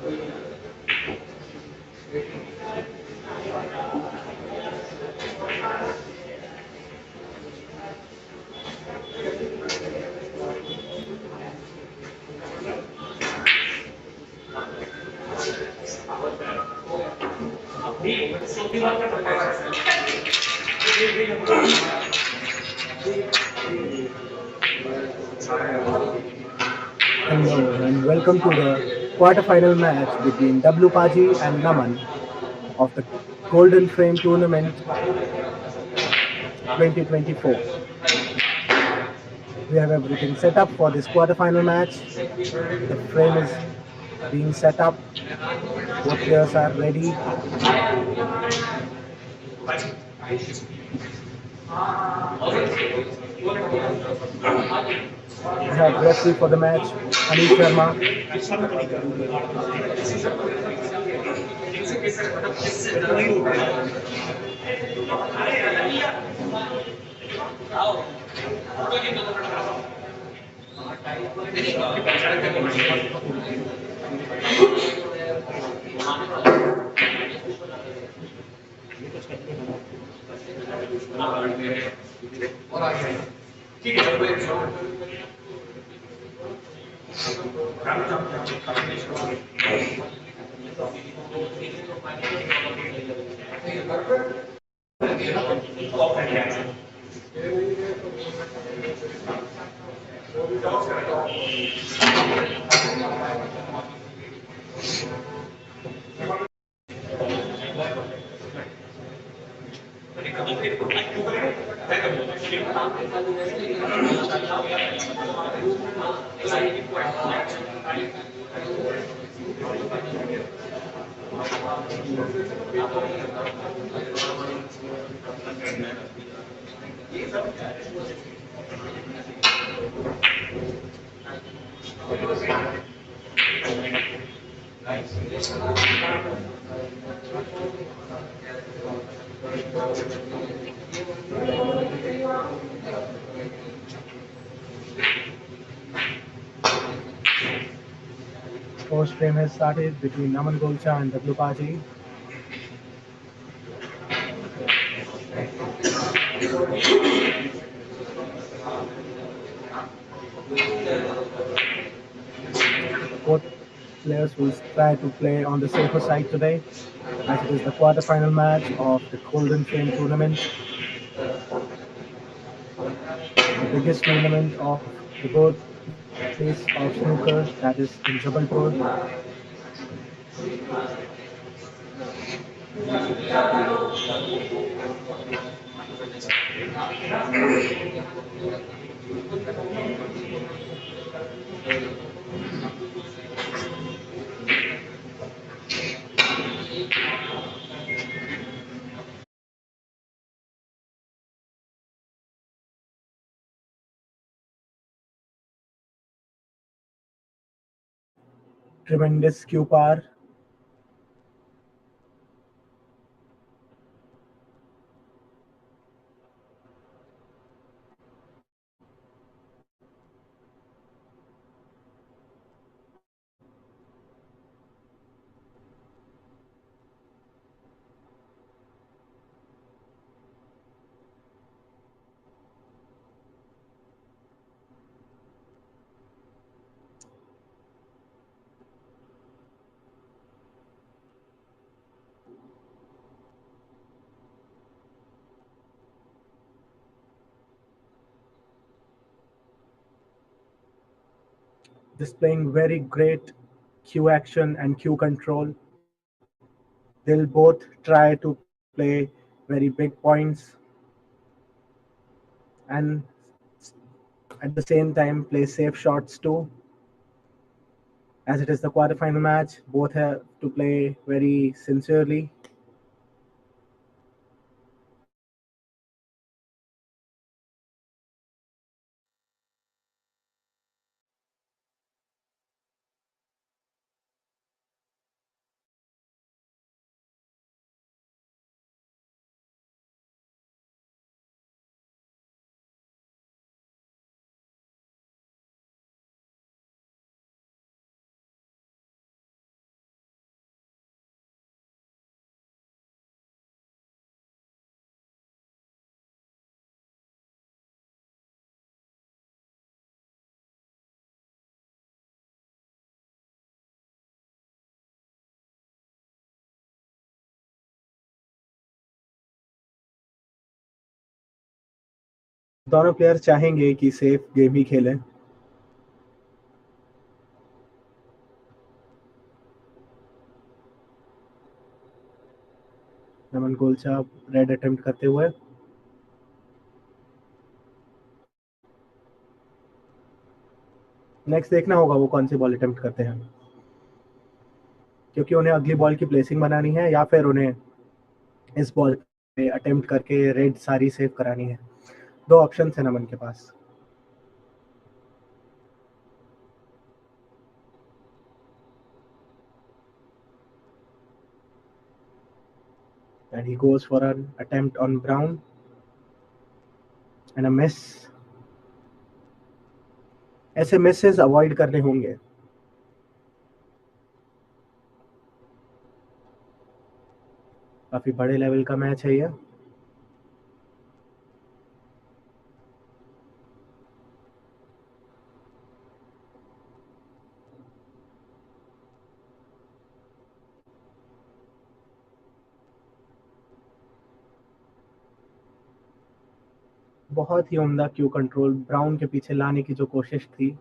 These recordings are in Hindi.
Hello and welcome to the quarterfinal match between W Paji and Naman of the Golden Frame Tournament 2024. We have everything set up for this quarterfinal match. The frame is being set up. Both players are ready. We have referee for the match, Anish Sharma. First frame has started between Naman Golcha and W Paji. Both players will try to play on the safer side today, as it is the quarterfinal match of the Golden Frame Tournament, the biggest tournament of the birthplace of snooker, that is in Jabalpur. Tremendous cue power. Displaying very great cue action and cue control. They'll both try to play very big points and at the same time play safe shots too. As it is the quarterfinal match, both have to play very sincerely. दोनों प्लेयर चाहेंगे कि सेफ गेम ही खेलें। नमन गोलचा रेड अटेम्प्ट करते हुए। नेक्स्ट देखना होगा वो कौन सी बॉल अटेम्प्ट करते हैं, क्योंकि उन्हें अगली बॉल की प्लेसिंग बनानी है या फिर उन्हें इस बॉल पे अटेम्प्ट करके रेड सारी सेव करानी है। दो ऑप्शन है नमन के पास। And he goes for an attempt on Brown and a miss. ऐसे मिसेस अवॉइड करने होंगे। काफी बड़े लेवल का मैच है ये। बहुत ही उम्दा क्यू कंट्रोल ब्राउन के पीछे लाने की जो कोशिश थी।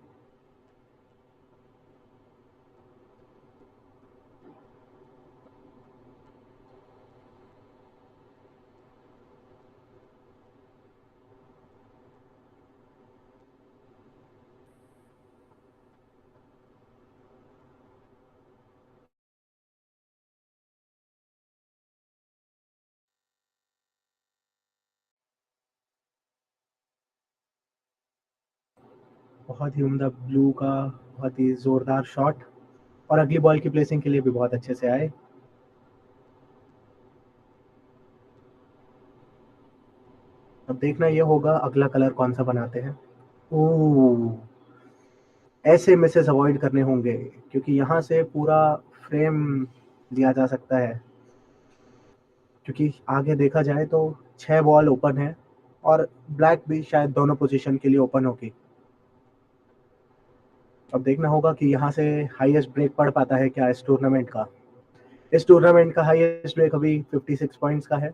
बहुत ही उम्दा ब्लू का, बहुत ही जोरदार शॉट, और अगली बॉल की प्लेसिंग के लिए भी बहुत अच्छे से आए। अब देखना ये होगा अगला कलर कौन सा बनाते हैं। ओह, ऐसे मिसेस अवॉइड करने होंगे, क्योंकि यहाँ से पूरा फ्रेम लिया जा सकता है। क्योंकि आगे देखा जाए तो 6 बॉल ओपन है, और ब्लैक भी शायद दोनों पोजीशन के लिए ओपन होगी। अब देखना होगा कि यहाँ से हाईएस्ट ब्रेक पड़ पाता है क्या इस टूर्नामेंट का। इस टूर्नामेंट का हाईएस्ट ब्रेक अभी 56 पॉइंट्स का है।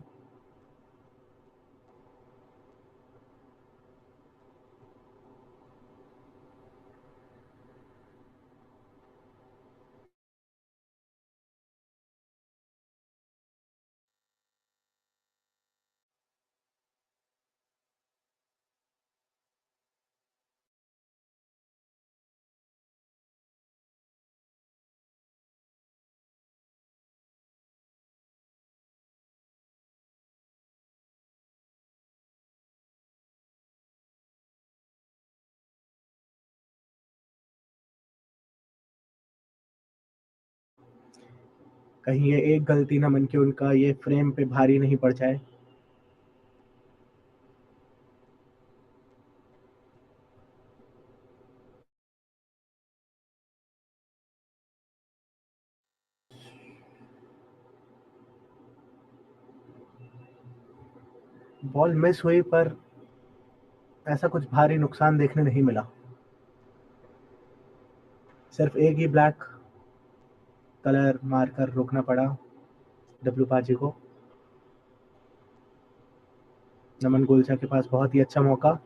कहीं ये एक गलती ना मन के उनका ये फ्रेम पे भारी नहीं पड़ जाए। बॉल मिस हुई, पर ऐसा कुछ भारी नुकसान देखने नहीं मिला। सिर्फ एक ही ब्लैक कलर मारकर रोकना पड़ा डब्ल्यू पाजी को। नमन गोलचा के पास बहुत ही अच्छा मौका,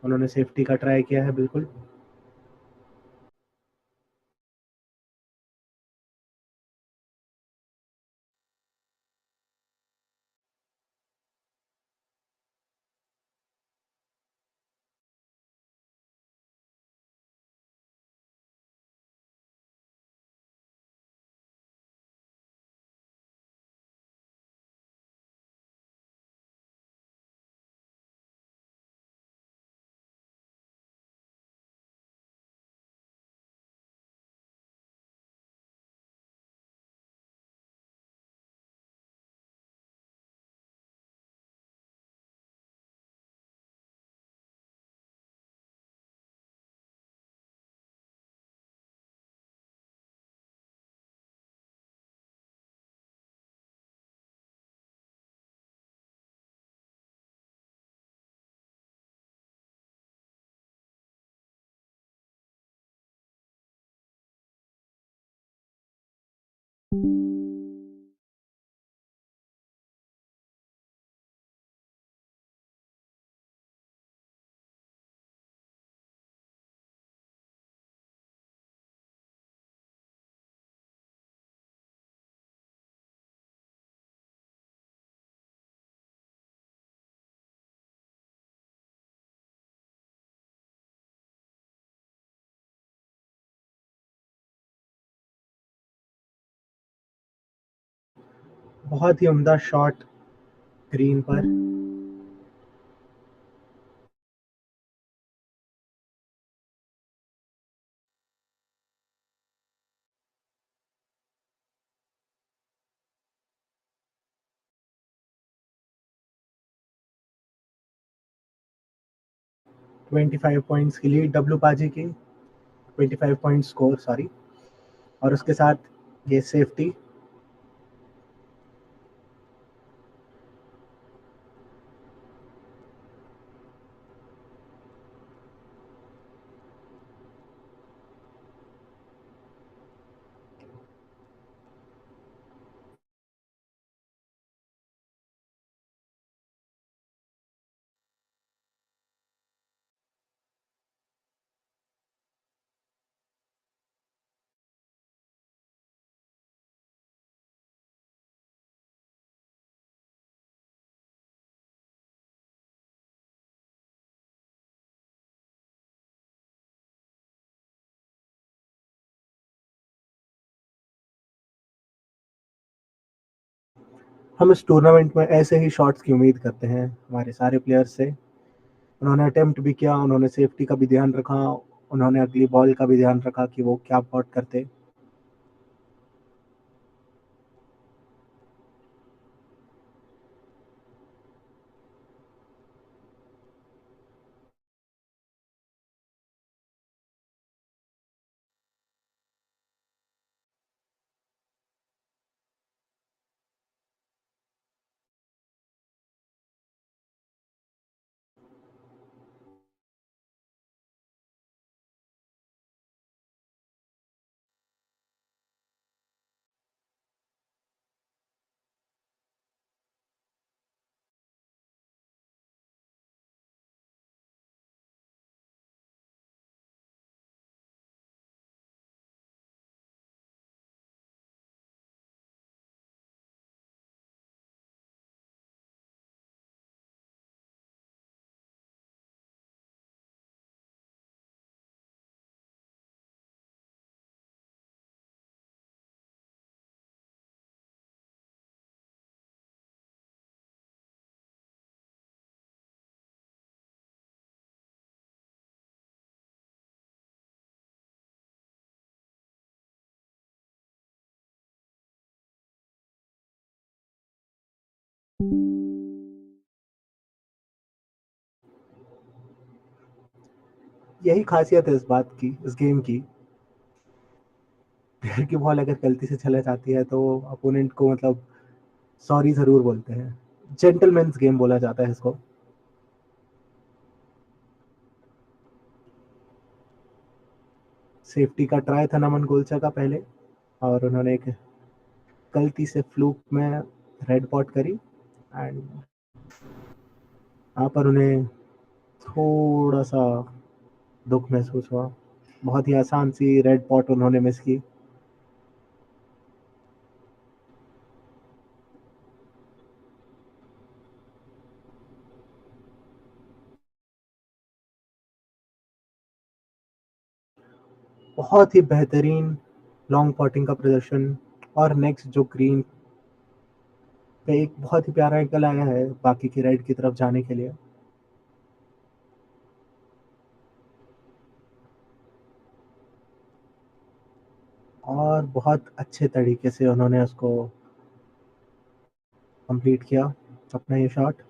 उन्होंने सेफ्टी का ट्राई किया है बिल्कुल। बहुत ही उम्दा शॉट ग्रीन पर। ट्वेंटी फाइव पॉइंट्स की लीड डब्ल्यू पाजी की, 25 पॉइंट स्कोर, सॉरी। और उसके साथ ये सेफ्टी। हम इस टूर्नामेंट में ऐसे ही शॉट्स की उम्मीद करते हैं हमारे सारे प्लेयर्स से। उन्होंने अटेम्प्ट भी किया, उन्होंने सेफ्टी का भी ध्यान रखा, उन्होंने अगली बॉल का भी ध्यान रखा कि वो क्या पॉट करते। यही खासियत है इस बात की, इस गेम की। प्लेयर की बॉल अगर गलती से चले जाती है तो अपोनेंट को मतलब सॉरी जरूर बोलते हैं। जेंटलमैन्स गेम बोला जाता है इसको। सेफ्टी का ट्राई था नमन गोलचा का पहले, और उन्होंने एक गलती से फ्लूक में रेड पॉट करी। एंड यहाँ पर उन्हें थोड़ा सा दुख महसूस हुआ। बहुत ही आसान सी रेड पॉट उन्होंने मिस की। बहुत ही बेहतरीन लॉन्ग पॉटिंग का प्रदर्शन। और नेक्स्ट जो ग्रीन पे एक बहुत ही प्यारा एंगल आया है बाकी की रेड की तरफ जाने के लिए। और बहुत अच्छे तरीके से उन्होंने उसको कंप्लीट किया, अपना ये शॉट।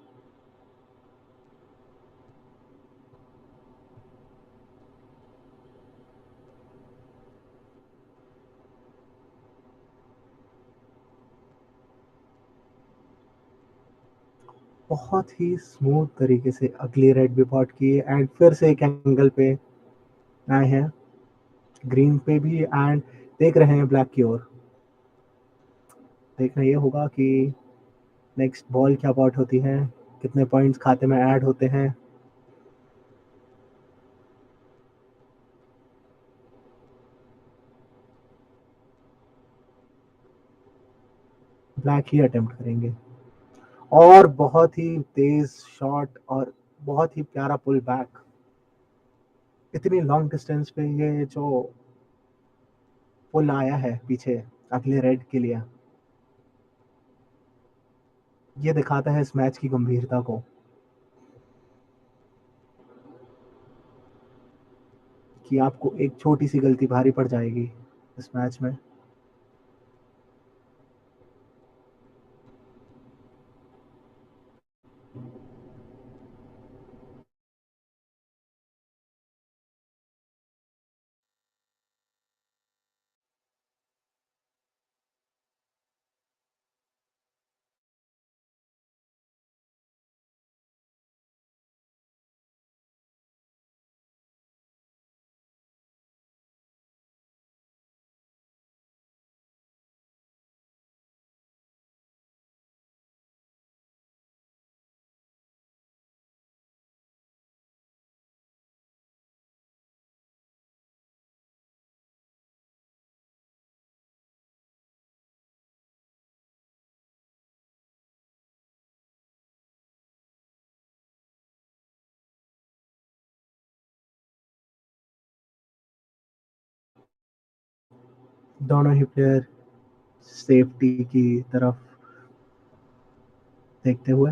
बहुत ही स्मूथ तरीके से अगली रेड भी पॉट की, एंड फिर से एक एंगल पे आए हैं ग्रीन पे भी, एंड देख रहे हैं ब्लैक की ओर। देखना ये होगा कि नेक्स्ट बॉल क्या पॉट होती है, कितने पॉइंट्स खाते में ऐड होते हैं। ब्लैक ही अटेम्प्ट करेंगे। और बहुत ही तेज शॉट और बहुत ही प्यारा पुल बैक। इतनी लॉन्ग डिस्टेंस पे ये जो पुल आया है पीछे अगले रेड के लिए, ये दिखाता है इस मैच की गंभीरता को, कि आपको एक छोटी सी गलती भारी पड़ जाएगी इस मैच में। दोनों ही प्लेयर सेफ्टी की तरफ देखते हुए।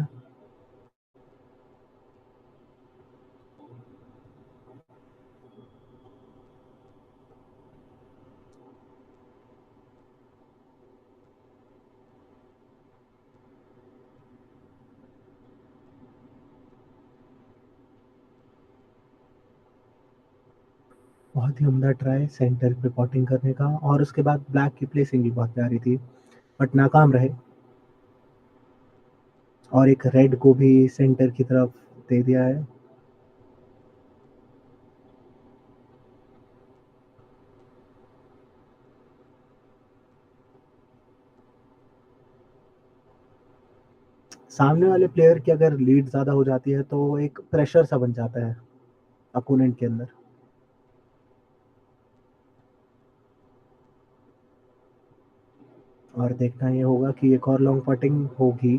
बहुत ही उम्दा ट्राई सेंटर पे पॉटिंग करने का, और उसके बाद ब्लैक की प्लेसिंग भी बहुत प्यारी थी, बट नाकाम रहे। और एक रेड को भी सेंटर की तरफ दे दिया है। सामने वाले प्लेयर की अगर लीड ज़्यादा हो जाती है तो एक प्रेशर सा बन जाता है अपोनेंट के अंदर। और देखना ये होगा कि एक और लॉन्ग पटिंग होगी।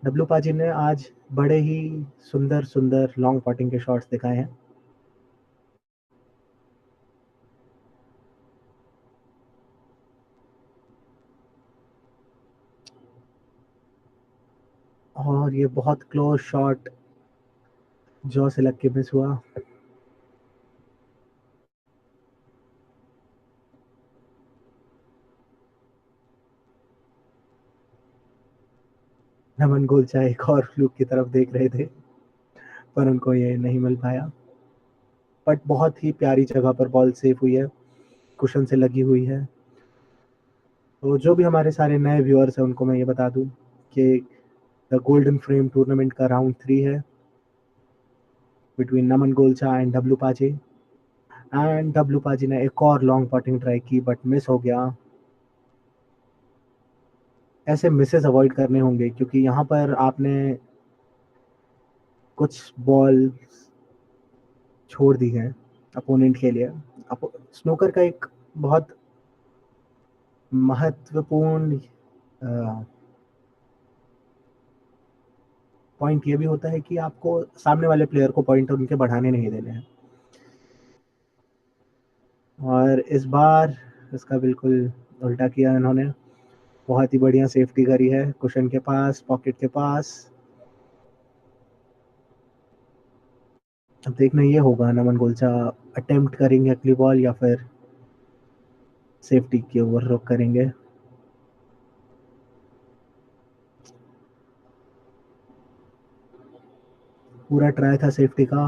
डब्लू पाजी ने आज बड़े ही सुंदर सुंदर लॉन्ग पटिंग के शॉट्स दिखाए हैं। और ये बहुत क्लोज शॉट जॉ से लग के मिस हुआ। नमन गोलचा एक और फ्लूक की तरफ देख रहे थे, पर उनको ये नहीं मिल पाया। बट बहुत ही प्यारी जगह पर बॉल सेफ हुई है, कुशन से लगी हुई है। तो जो भी हमारे सारे नए व्यूअर्स हैं उनको मैं ये बता दूं कि द गोल्डन फ्रेम टूर्नामेंट का राउंड 3 है between Naman Golcha and W पाजी। एंड डब्लू पाजी ने एक और लॉन्ग पटिंग ट्राई की बट मिस हो गया। ऐसे मिसेस अवॉइड करने होंगे क्योंकि यहाँ पर आपने कुछ बॉल छोड़ दी हैं अपोनेंट के लिए। स्नूकर का एक बहुत महत्वपूर्ण पॉइंट ये भी होता है कि आपको सामने वाले प्लेयर को पॉइंट उनके बढ़ाने नहीं देने हैं। और इस बार इसका बिल्कुल उल्टा किया इन्होंने। बहुत ही बढ़िया सेफ्टी करी है कुशन के पास, पॉकेट के पास। अब देखना ये होगा नमन गोलचा अटेम्प्ट करेंगे अगली बॉल या फिर सेफ्टी के ओवर रुक करेंगे। पूरा ट्राई था सेफ्टी का।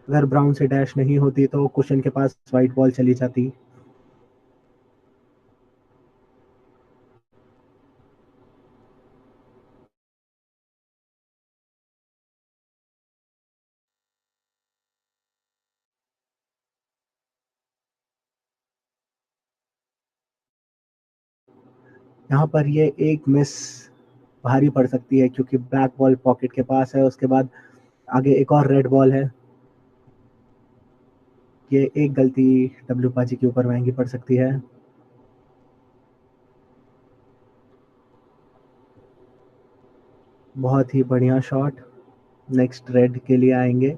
अगर ब्राउन से डैश नहीं होती तो कुशन के पास वाइट बॉल चली जाती। यहाँ पर ये एक मिस भारी पड़ सकती है क्योंकि ब्लैक बॉल पॉकेट के पास है। उसके बाद आगे एक और रेड बॉल है। ये एक गलती डब्ल्यू पाजी के ऊपर महंगी पड़ सकती है। बहुत ही बढ़िया शॉट। नेक्स्ट रेड के लिए आएंगे।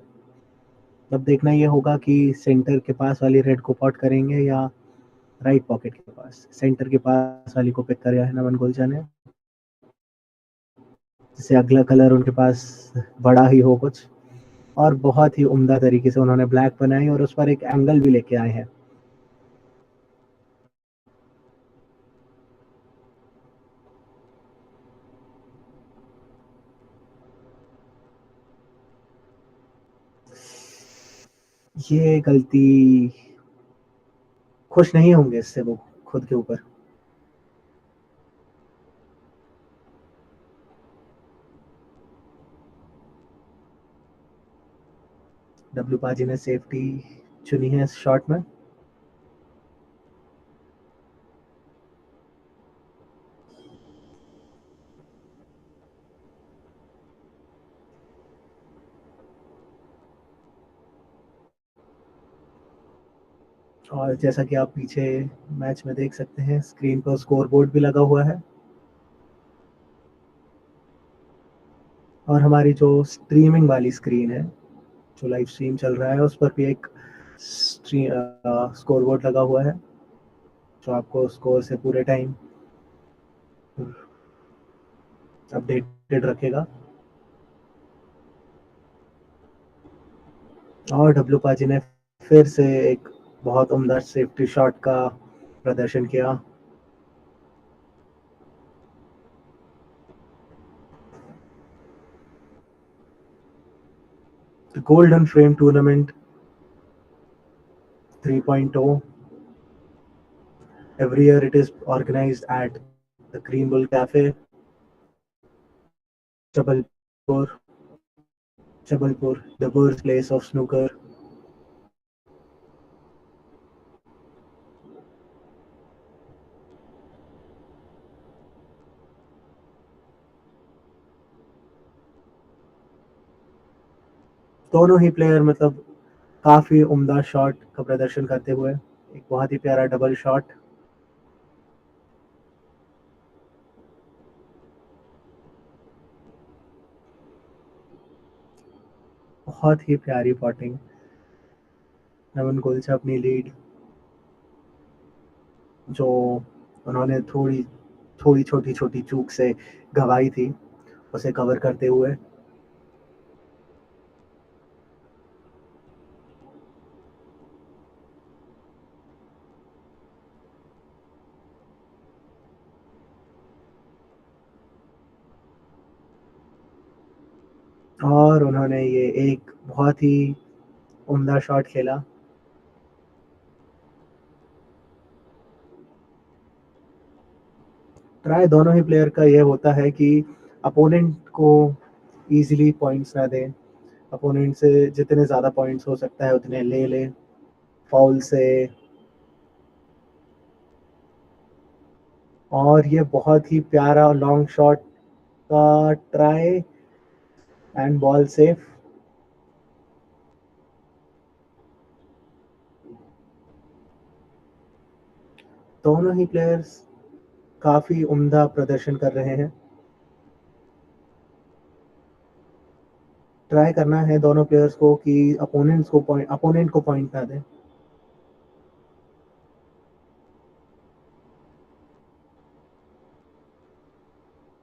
अब देखना ये होगा कि सेंटर के पास वाली रेड को पॉट करेंगे या राइट पॉकेट के पास, सेंटर के पास वाली को पिक किया है नमन गुलचा ने, जिससे अगला कलर उनके पास बड़ा ही हो कुछ, और बहुत ही उम्दा तरीके से उन्होंने ब्लैक बनाई और उस पर एक एंगल भी लेके आए हैं। ये गलती, खुश नहीं होंगे इससे वो खुद के ऊपर। डब्ल्यू पाजी ने सेफ्टी चुनी है इस शॉट में। और जैसा कि आप पीछे मैच में देख सकते हैं, स्क्रीन पर स्कोर बोर्ड भी लगा हुआ है, और हमारी जो स्ट्रीमिंग वाली स्क्रीन है, जो लाइव स्ट्रीम चल रहा है, उस पर भी एक स्कोर बोर्ड लगा हुआ है, जो आपको स्कोर से पूरे टाइम अपडेटेड रखेगा। और डब्ल्यू पाजी ने फिर से एक बहुत उम्दा सेफ्टी शॉट का प्रदर्शन किया। The Golden Frame Tournament 3.0. Every year it is organized at the Green Bull Cafe, Jabalpur, Jabalpur, the birthplace of snooker. दोनों ही प्लेयर मतलब काफी उम्दा शॉट का प्रदर्शन करते हुए, एक बहुत ही प्यारा डबल शॉट। बहुत ही प्यारी पॉटिंग। नमन गुलचा अपनी लीड, जो उन्होंने थोड़ी थोड़ी छोटी छोटी चूक से गंवाई थी, उसे कवर करते हुए। और उन्होंने ये एक बहुत ही उम्दा शॉट खेला। ट्राई दोनों ही प्लेयर का ये होता है कि अपोनेंट को इजीली पॉइंट्स ना दें, अपोनेंट से जितने ज़्यादा पॉइंट्स हो सकता है उतने ले ले फाउल से। और ये बहुत ही प्यारा लॉन्ग शॉट का ट्राई एंड बॉल सेफ। दोनों ही प्लेयर्स काफ़ी उम्दा प्रदर्शन कर रहे हैं। ट्राई करना है दोनों प्लेयर्स को कि अपोनेंट को पॉइंट ना दें।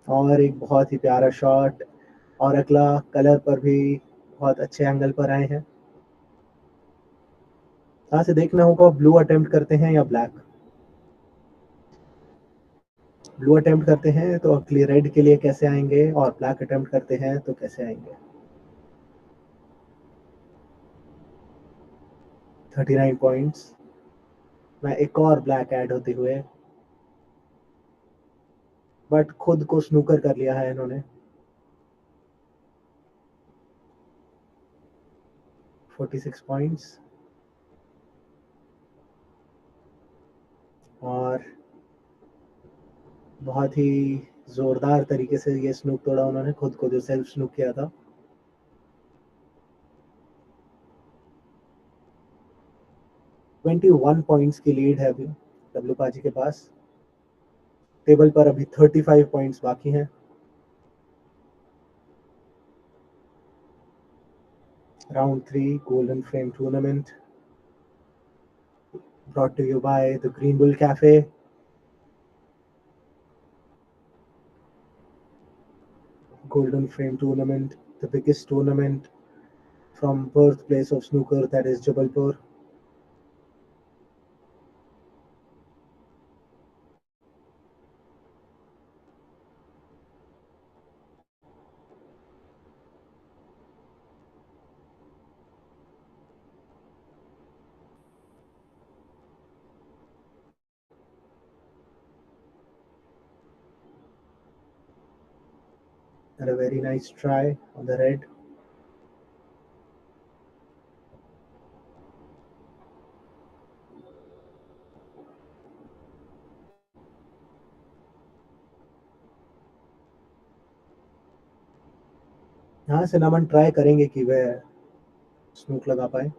और एक बहुत ही प्यारा शॉट, और अगला कलर पर भी बहुत अच्छे एंगल पर आए हैं। यहाँ से देखना होगा ब्लू अटेम्प्ट करते हैं या ब्लैक। ब्लू अटेम्प्ट करते हैं तो अगली रेड के लिए कैसे आएंगे, और ब्लैक अटेम्प्ट करते हैं तो कैसे आएंगे। 39 पॉइंट्स में एक और ब्लैक ऐड होते हुए, बट खुद को स्नूकर कर लिया है इन्होंने। 46 पॉइंट्स। और बहुत ही जोरदार तरीके से ये स्नूक तोड़ा उन्होंने, खुद को जो सेल्फ स्नूक किया था। 21 पॉइंट्स की लीड है अभी डब्ल्यू पाजी के पास। टेबल पर अभी 35 पॉइंट्स बाकी हैं। Round 3 golden Frame tournament brought to you by the Green Bull Cafe. Golden Frame Tournament, the biggest tournament from birthplace of snooker, that is Jabalpur. And a very nice try on the red. यहाँ से नमन ट्राई करेंगे कि वह स्नूक लगा पाए.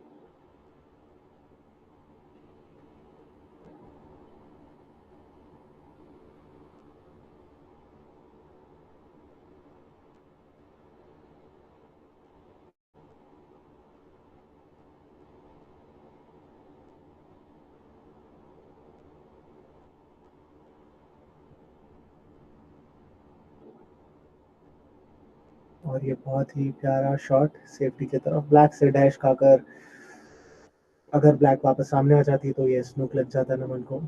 और ये बहुत ही प्यारा शॉट सेफ्टी की तरफ, ब्लैक से डैश खाकर अगर ब्लैक वापस सामने आ जाती तो ये स्नूक लग जाता नमन को.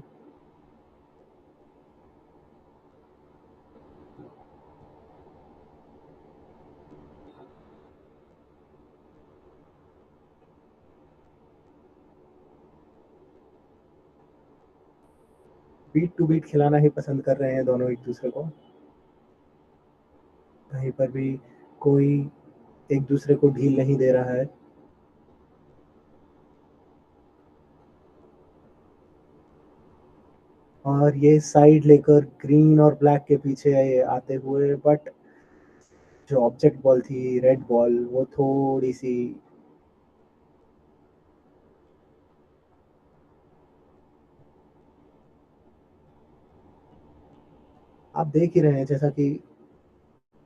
बीट टू बीट खिलाना ही पसंद कर रहे हैं दोनों एक दूसरे को. कहीं पर भी कोई एक दूसरे को ढील नहीं दे रहा है. और ये साइड लेकर ग्रीन और ब्लैक के पीछे आते हुए, बट जो ऑब्जेक्ट बॉल थी रेड बॉल वो थोड़ी सी आप देख ही रहे हैं जैसा कि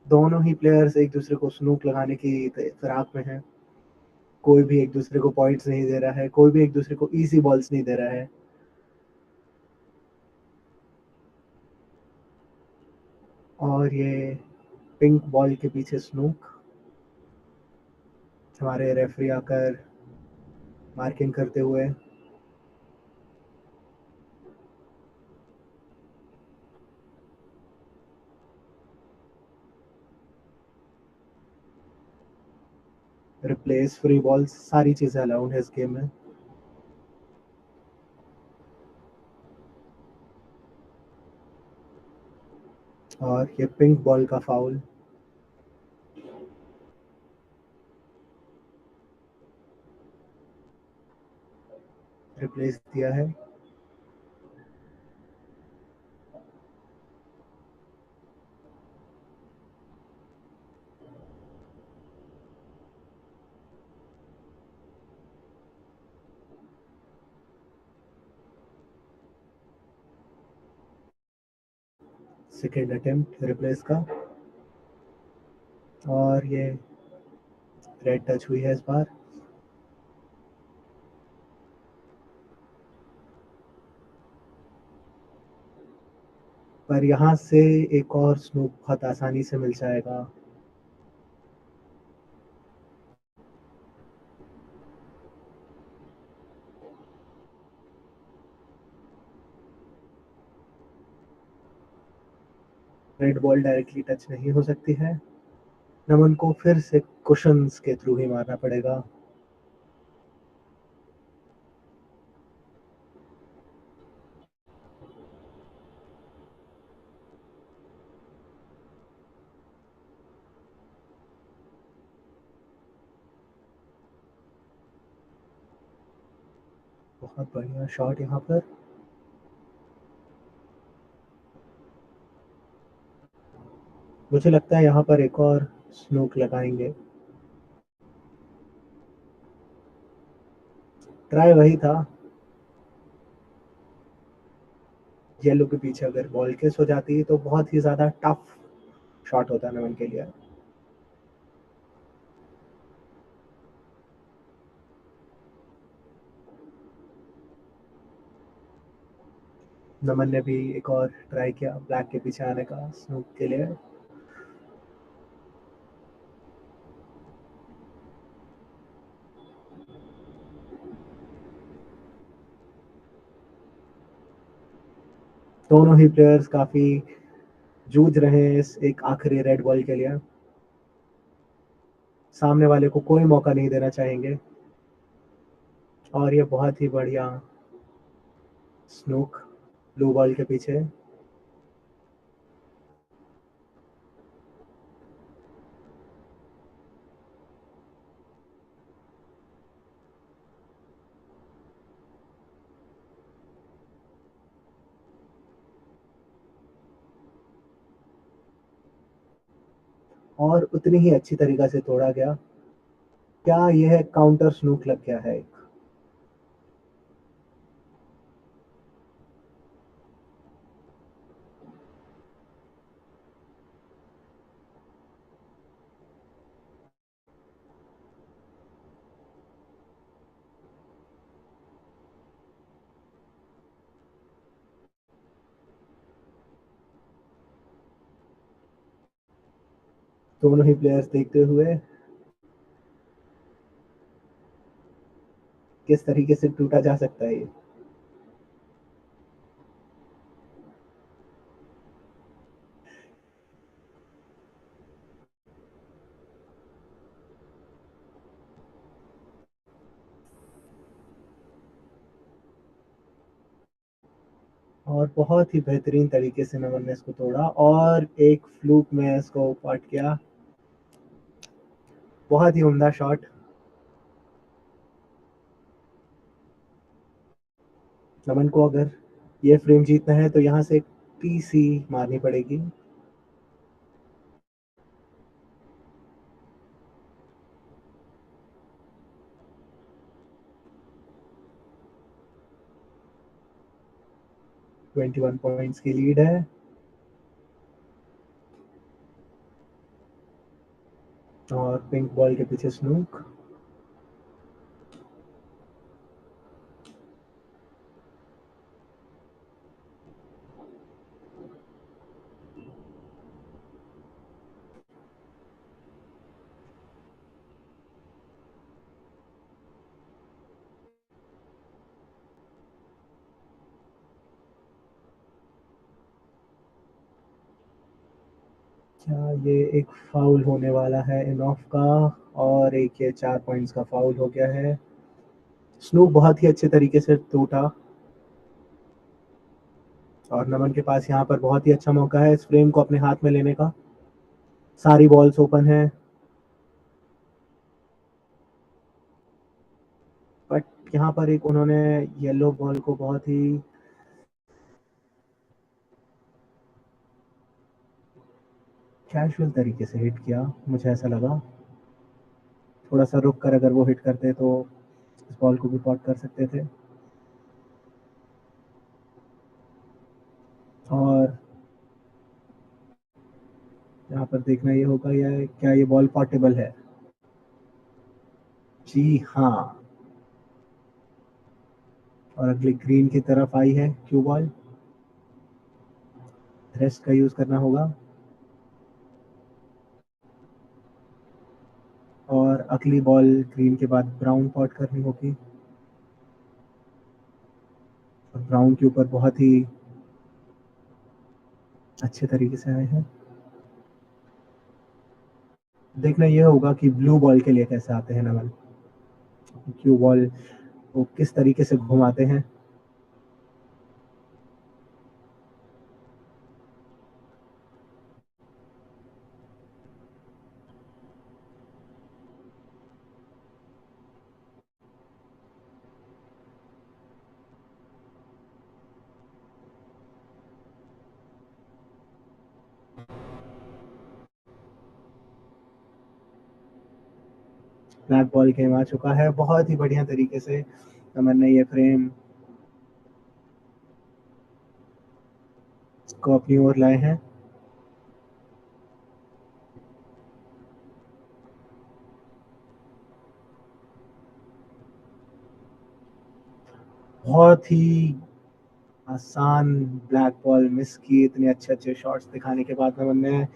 दोनों ही प्लेयर्स एक दूसरे को स्नूक लगाने की फिराक में हैं. कोई भी एक दूसरे को पॉइंट्स नहीं दे रहा है, कोई भी एक दूसरे को इजी बॉल्स नहीं दे रहा है. और ये पिंक बॉल के पीछे स्नूक, हमारे रेफरी आकर मार्किंग करते हुए. रिप्लेस, फ्री बॉल्स, सारी चीजें अलाउड है इस गेम में. और ये पिंक बॉल का फाउल. रिप्लेस दिया है. सेकेंड अटेम्प्ट रिप्लेस का. और ये रेड टच हुई है इस बार. पर यहाँ से एक और स्नूक बहुत आसानी से मिल जाएगा. रेड बॉल डायरेक्टली टच नहीं हो सकती है. नमन को फिर से कुशंस के थ्रू ही मारना पड़ेगा. बहुत बढ़िया शॉट यहाँ पर. मुझे लगता है यहाँ पर एक और स्नूक लगाएंगे. ट्राई वही था. येलो के पीछे अगर बॉल किस हो जाती तो बहुत ही ज्यादा टफ शॉट होता नमन के लिए. नमन ने भी एक और ट्राई किया ब्लैक के पीछे आने का स्नूक के लिए। दोनों ही प्लेयर्स काफी जूझ रहे हैं इस एक आखिरी रेड बॉल के लिए। सामने वाले को कोई मौका नहीं देना चाहेंगे। और ये बहुत ही बढ़िया स्नूक ब्लू बॉल के पीछे। और उतनी ही अच्छी तरीका से तोड़ा गया। क्या यह काउंटर स्नूक लग गया है? दोनों ही प्लेयर्स देखते हुए किस तरीके से टूटा जा सकता है ये। और बहुत ही बेहतरीन तरीके से नमन ने इसको तोड़ा और एक फ्लूक में इसको पाट किया। बहुत ही उम्दा शॉट। नमन को अगर ये फ्रेम जीतना है तो यहाँ से टीसी मारनी पड़ेगी। ट्वेंटी वन पॉइंट्स की लीड है। और पिंक बॉल के पीछे स्नूक। क्या ये एक फाउल होने वाला है इन ऑफ का? और एक ये 4 पॉइंट्स का फाउल हो गया है। स्नूक बहुत ही अच्छे तरीके से टूटा। और नमन के पास यहाँ पर बहुत ही अच्छा मौका है इस फ्रेम को अपने हाथ में लेने का। सारी बॉल्स ओपन है। बट यहाँ पर एक उन्होंने येलो बॉल को बहुत ही कैजुअल तरीके से हिट किया, मुझे ऐसा लगा। थोड़ा सा रुक कर अगर वो हिट करते तो इस बॉल को भी पॉट कर सकते थे। और यहाँ पर देखना ये होगा या क्या ये बॉल पॉटेबल है। जी हाँ। और अगली ग्रीन की तरफ आई है क्यू बॉल। रेस्ट का यूज करना होगा। और अगली बॉल ग्रीन के बाद ब्राउन पॉट करनी होगी। और ब्राउन के ऊपर बहुत ही अच्छे तरीके से आए हैं। देखना यह होगा कि ब्लू बॉल के लिए कैसे आते हैं नवल। क्यू बॉल को किस तरीके से घुमाते हैं। ब्लैक बॉल गेम आ चुका है बहुत ही बढ़िया तरीके से। नमन ने ये फ्रेम को अपनी ओर लाए हैं। बहुत ही आसान ब्लैक बॉल मिस की, इतने अच्छे अच्छे शॉट्स दिखाने के बाद नमन ने,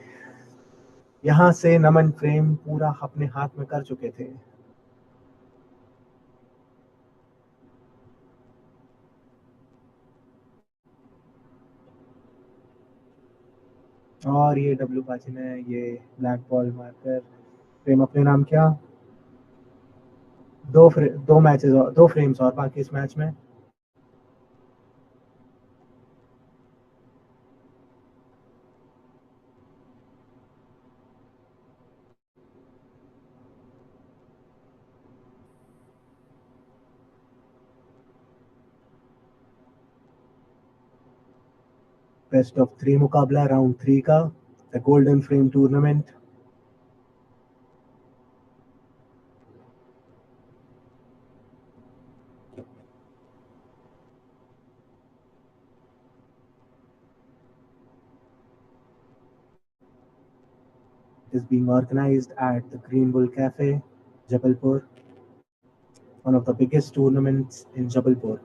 यहाँ से नमन फ्रेम पूरा अपने हाथ में कर चुके थे। और ये डब्ल्यू बाजी ने ये ब्लैक बॉल मारकर फ्रेम अपने नाम किया। दो मैचेस और, दो फ्रेम्स और बाकी इस मैच में। बेस्ट ऑफ 3 मुकाबला राउंड 3 का, the Golden Frame tournament. is being organized at the Green Bull Cafe, Jabalpur, one of the biggest tournaments in Jabalpur,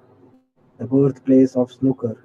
the birthplace of snooker.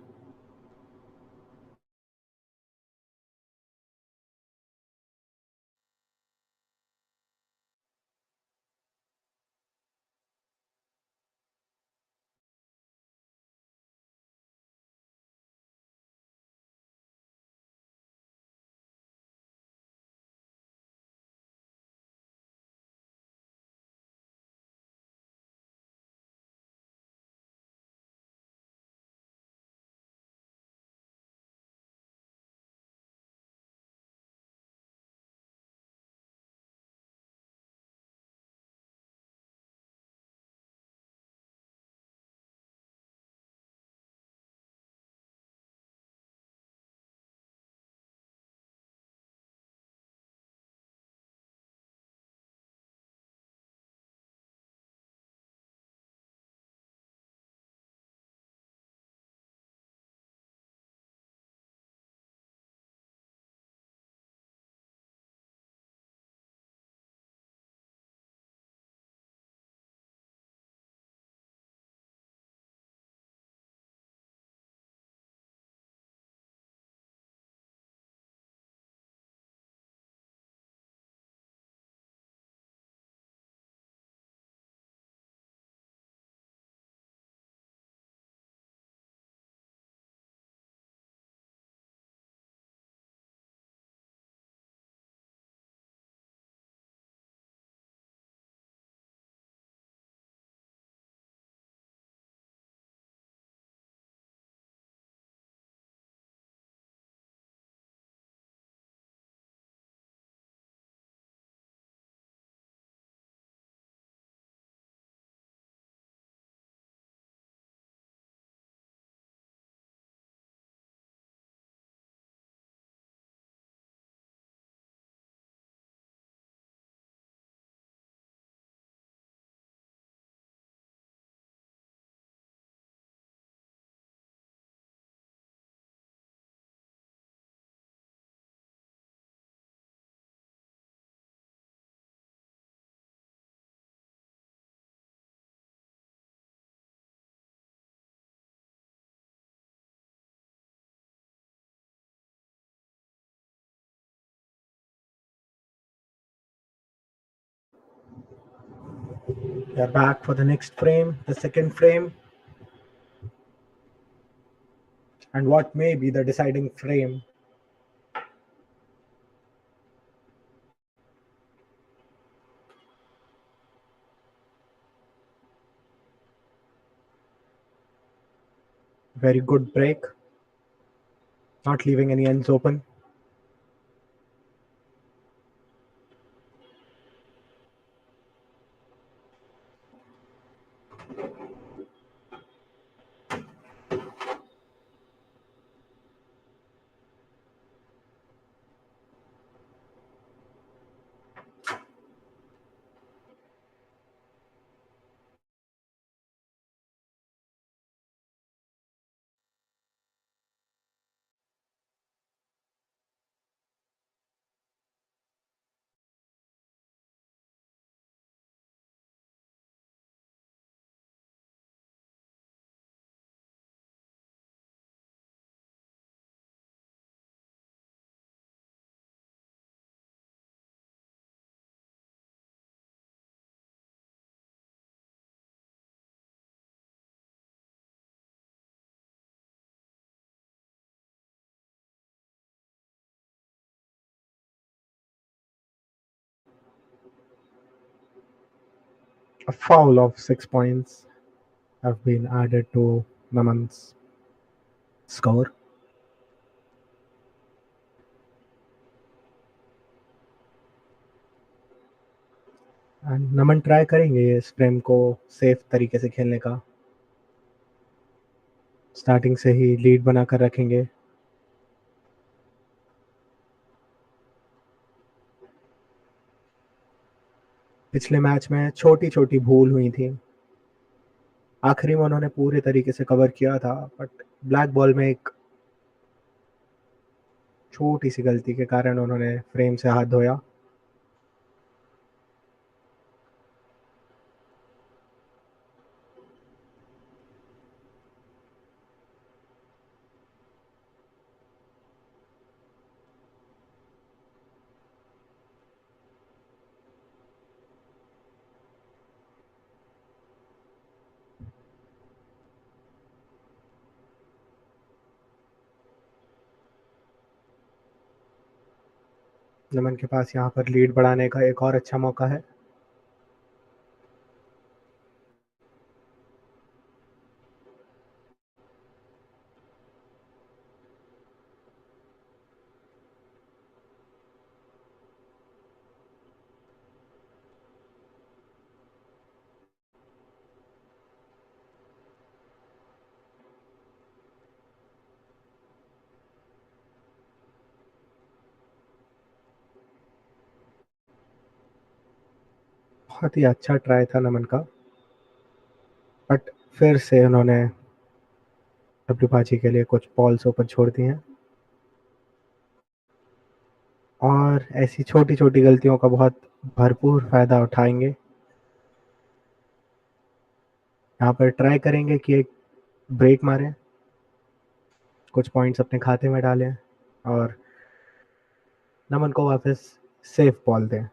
We are back for the next frame, the second frame, and what may be the deciding frame. Very good break, not leaving any ends open. A foul of 6 points have been added to Naman's score. And Naman try करेंगे इस फ्रेम को सेफ तरीके से खेलने का, स्टार्टिंग से ही लीड बनाकर रखेंगे। पिछले मैच में छोटी छोटी भूल हुई थी, आखिरी में उन्होंने पूरे तरीके से कवर किया था, बट ब्लैक बॉल में एक छोटी सी गलती के कारण उन्होंने फ्रेम से हाथ धोया। नमन के पास यहाँ पर लीड बढ़ाने का एक और अच्छा मौका है। बहुत ही अच्छा ट्राई था नमन का, बट फिर से उन्होंने डब्ल्यू बाजी के लिए कुछ बॉल्स ओपन छोड़ दी हैं, और ऐसी छोटी छोटी गलतियों का बहुत भरपूर फायदा उठाएंगे। यहाँ पर ट्राई करेंगे कि एक ब्रेक मारें, कुछ पॉइंट्स अपने खाते में डालें और नमन को वापस सेफ बॉल दें।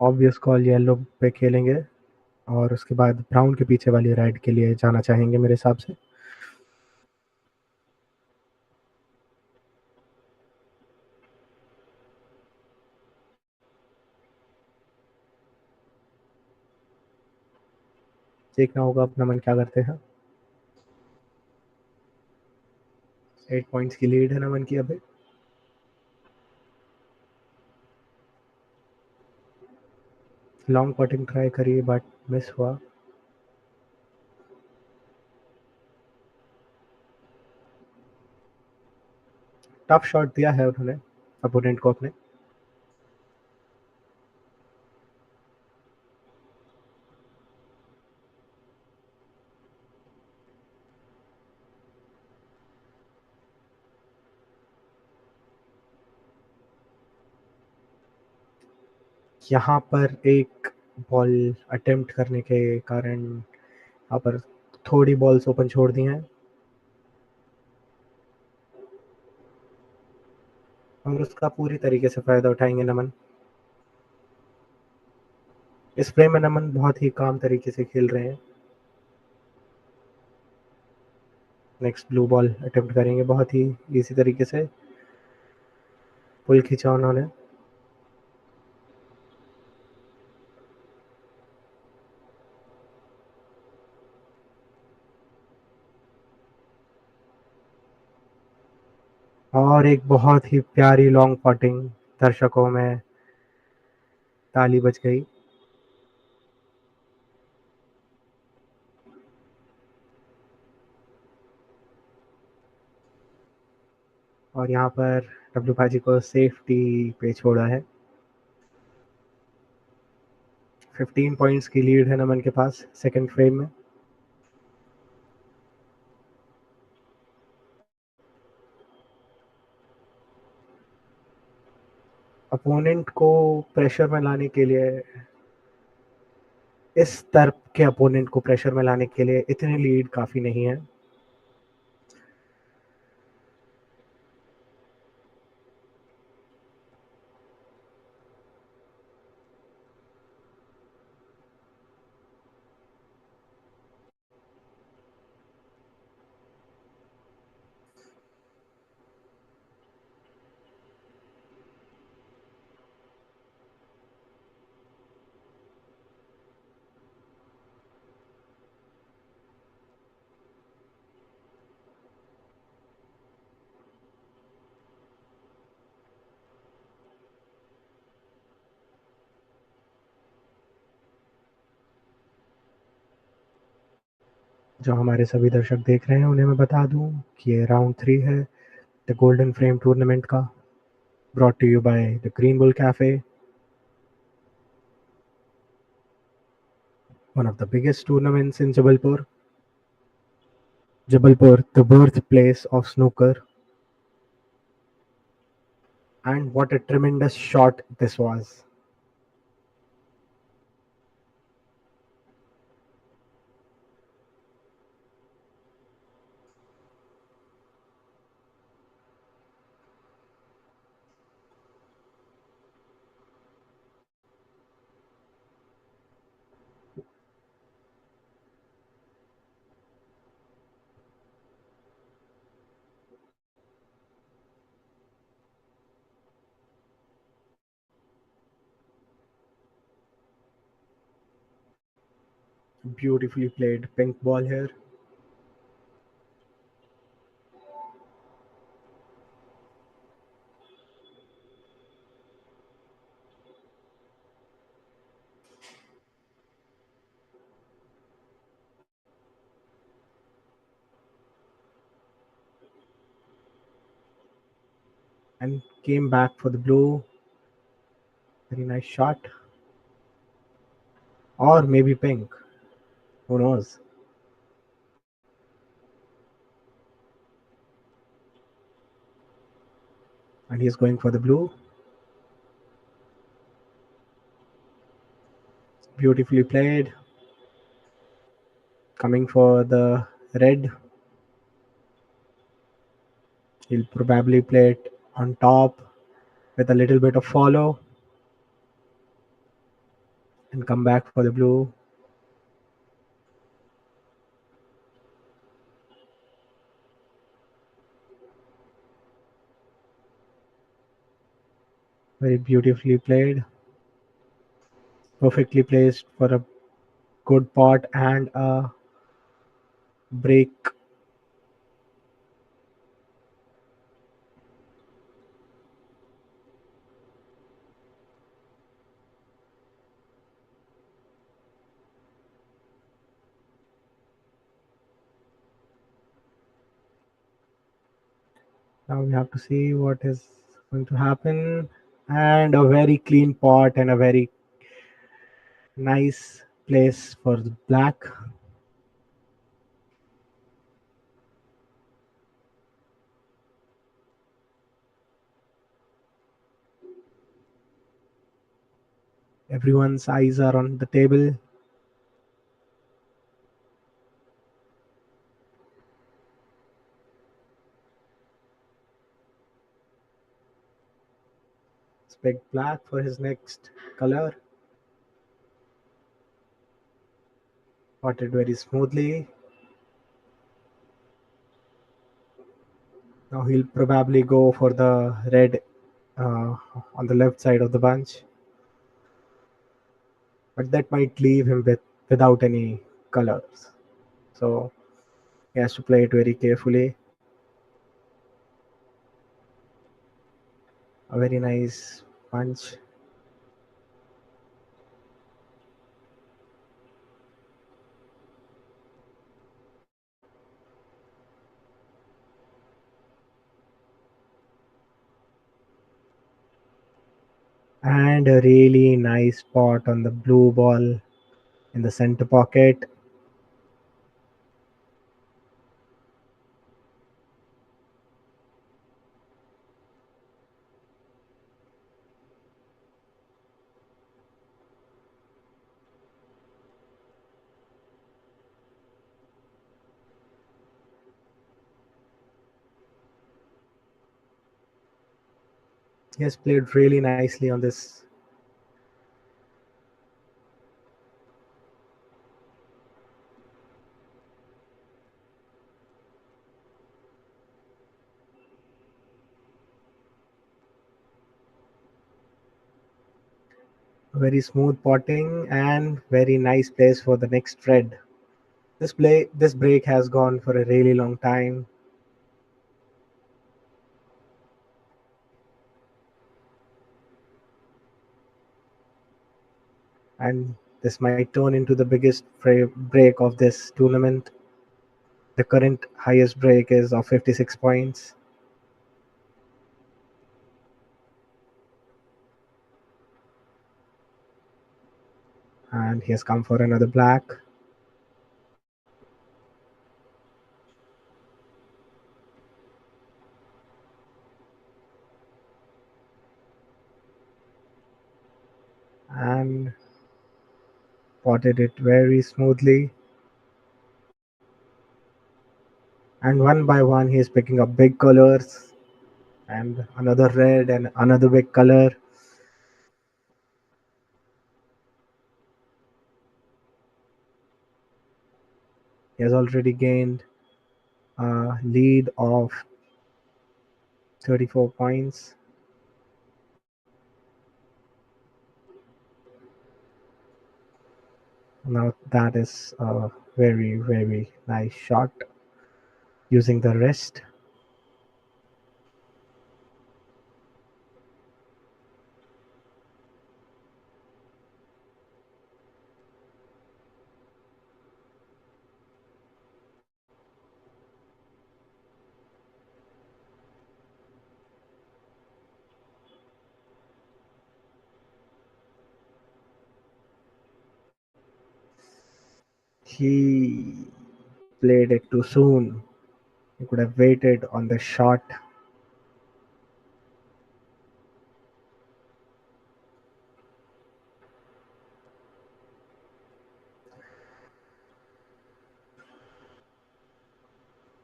ऑब्वियस कॉल येलो पे खेलेंगे और उसके बाद ब्राउन के पीछे वाली रेड के लिए जाना चाहेंगे मेरे हिसाब से। देखना होगा अब नमन क्या करते हैं। 8 पॉइंट्स की लीड है नमन की अभी। लॉन्ग पटिंग ट्राई करी बट मिस हुआ। टफ शॉट दिया है उन्होंने अपोनेंट को अपने। यहाँ पर एक बॉल अटेम्प्ट करने के कारण यहाँ पर थोड़ी बॉल्स ओपन छोड़ दी हैं, और उसका पूरी तरीके से फायदा उठाएंगे नमन। इस फ्रेम में नमन बहुत ही काम तरीके से खेल रहे हैं। नेक्स्ट ब्लू बॉल अटेम्प्ट करेंगे, बहुत ही इजी तरीके से पुल खींचा उन्होंने। और एक बहुत ही प्यारी लॉन्ग पटिंग, दर्शकों में ताली बज गई। और यहाँ पर डब्ल्यू बाजी को सेफ्टी पे छोड़ा है। 15 पॉइंट्स की लीड है नमन के पास सेकंड फ्रेम में। अपोनेंट को प्रेशर में लाने के लिए, इस तरफ के अपोनेंट को प्रेशर में लाने के लिए इतनी लीड काफ़ी नहीं है। जो हमारे सभी दर्शक देख रहे हैं उन्हें मैं बता दूं कि ये राउंड 3 है द गोल्डन फ्रेम टूर्नामेंट का, brought to you by the Green Bull Cafe, one of the biggest tournaments in Jabalpur. Jabalpur, the birthplace of snooker. And what a tremendous shot this was. Beautifully played pink ball here. And came back for the blue. Very nice shot. Or maybe pink. Who knows? And he's going for the blue. Beautifully played. Coming for the red. He'll probably play it on top with a little bit of follow and come back for the blue. Very beautifully played. Perfectly placed for a good pot and a break. Now we have to see what is going to happen. And a very clean pot and a very nice place for the black. Everyone's eyes are on the table. Expect black for his next color. Potted very smoothly. Now he'll probably go for the red on the left side of the bunch. But that might leave him without any colors. So he has to play it very carefully. A very nice punch. And a really nice spot on the blue ball in the center pocket. He has played really nicely on this. Very smooth potting and very nice place for the next red. This break has gone for a really long time, and this might turn into the biggest break of this tournament. The current highest break is of 56 points, and he has come for another black. And potted it very smoothly. And one by one, he is picking up big colors and another red and another big color. He has already gained a lead of 34 points. Now that is a very, very nice shot using the wrist. He played it too soon. He could have waited on the shot.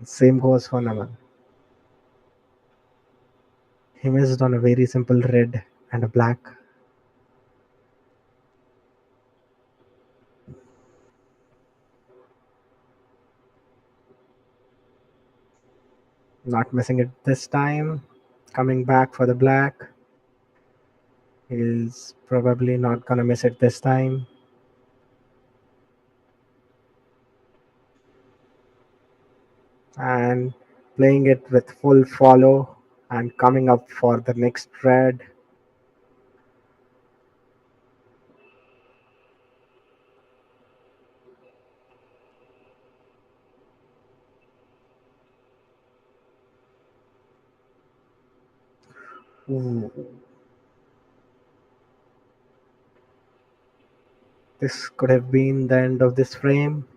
Same goes for Naman. He missed on a very simple red and a black. Not missing it this time. Coming back for the black. He's probably not gonna miss it this time. And playing it with full follow and coming up for the next red. Ooh, this could have been the end of this frame.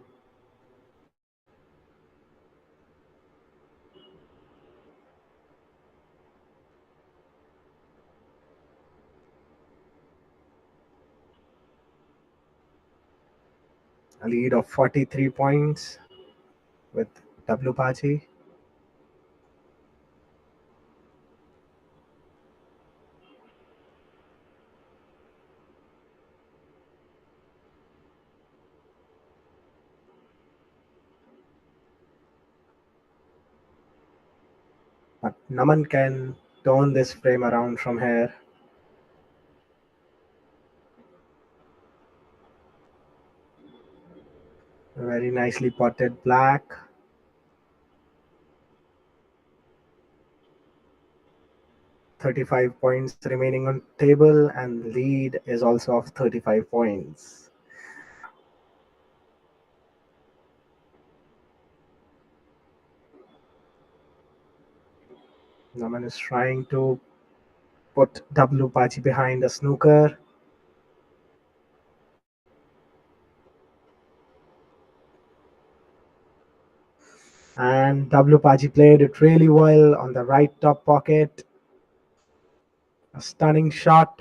A lead of 43 points with W Pachi. But Naman can turn this frame around from here. Very nicely potted black. 35 points remaining on table, and lead is also of 35 points. Naman is trying to put W Pachi behind a snooker. And W Pachi played it really well on the right top pocket. A stunning shot.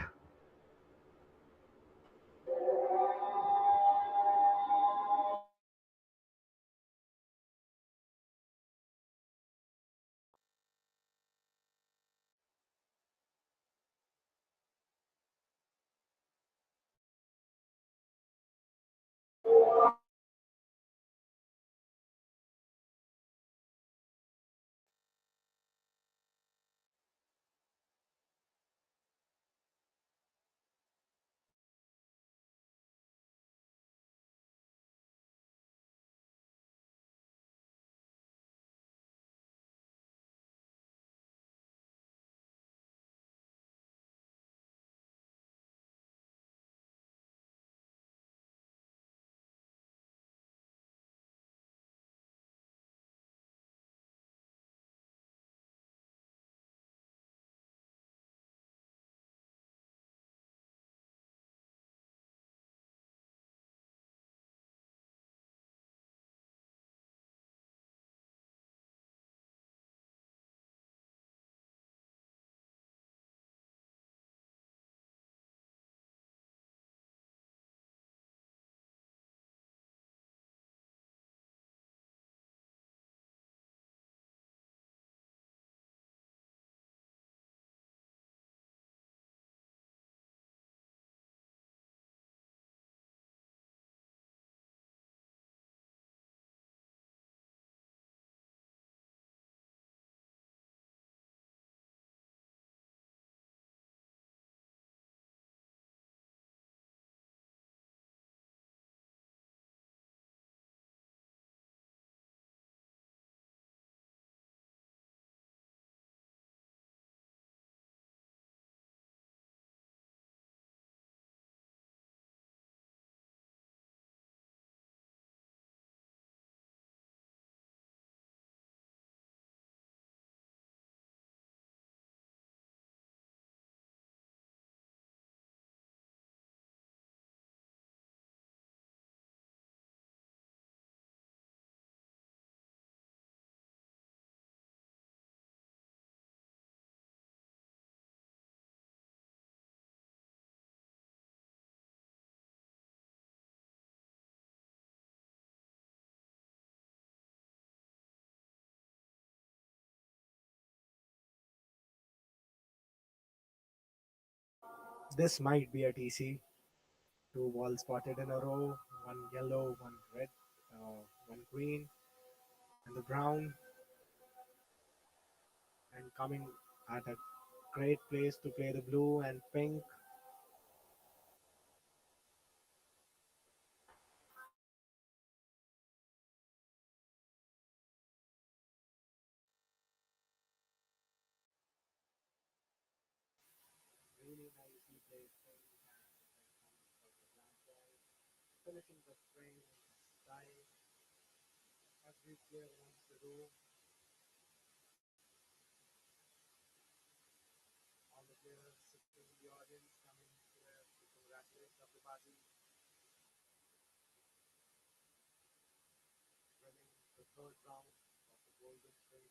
This might be a TC. Two balls spotted in a row, one yellow, one red, one green, and the brown, and coming at a great place to play the blue and pink. Really nicely played pink and then comes for the black ball, finishing the frame in style. Every player wants to do. All the players sitting in the audience coming here to congratulate Abdul winning the third round of the Golden String